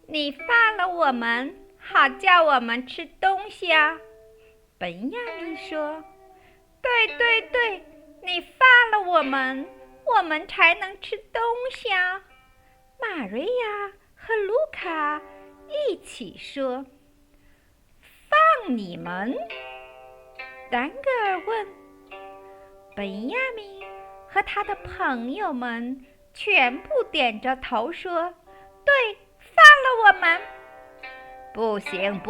你放了我们，好叫我们吃东西啊。本雅明说：对，你放了我们，我们才能吃东西啊。玛瑞亚和卢卡一起说：放你们？丹格尔问。本雅明和他的朋友们全部点着头说：对，放了我们。不行，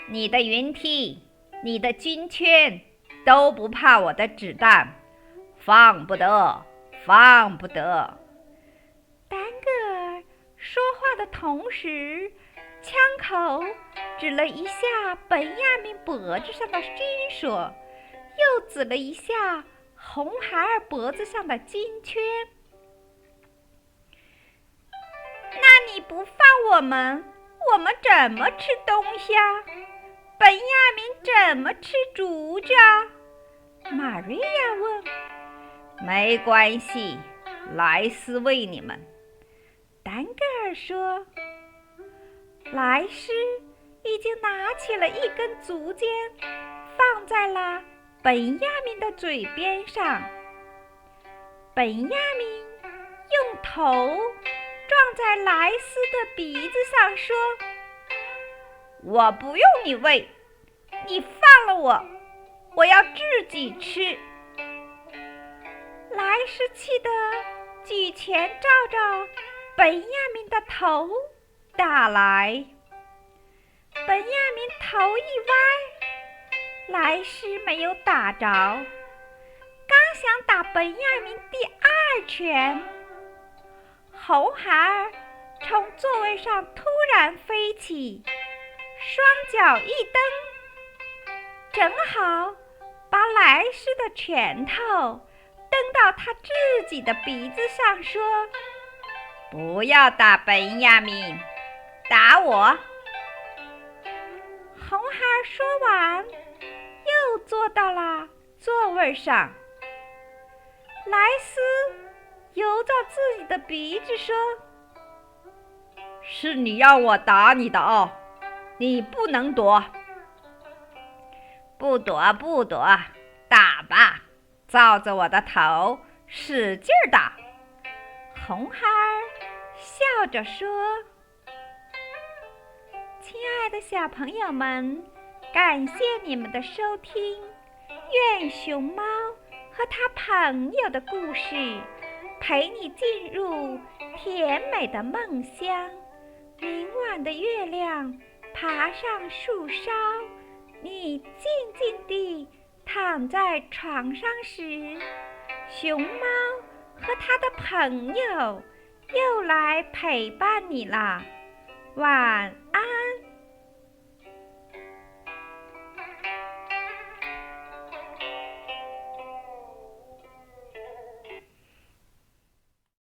你的云梯，你的军圈都不怕我的子弹，放不得。丹格尔说话的同时，枪口指了一下本雅明脖子上的金锁，又指了一下红孩儿脖子上的金圈。那你不放我们怎么吃东西啊？本雅明怎么吃竹子啊？玛瑞亚问。没关系，莱斯喂你们。丹格尔说。莱斯已经拿起了一根竹尖，放在了本雅明的嘴边上。本雅明用头撞在莱斯的鼻子上说：我不用你喂，你放了我要自己吃。莱斯气得举拳照着本雅明的头打来。本雅明头一歪，莱斯没有打着，刚想打本雅明第二拳，红孩儿从座位上突然飞起，双脚一蹬，正好把莱斯的拳头蹬到他自己的鼻子上，说：不要打本雅明，打我。红孩儿说完，又坐到了座位上。莱斯由着自己的鼻子说：是你让我打你的哦，你不能躲。不躲，打吧，照着我的头使劲打。红孩儿笑着说。亲爱的小朋友们，感谢你们的收听。愿熊猫和他朋友的故事陪你进入甜美的梦乡。明晚的月亮爬上树梢，你静静地躺在床上时，熊猫和他的朋友又来陪伴你啦。晚安。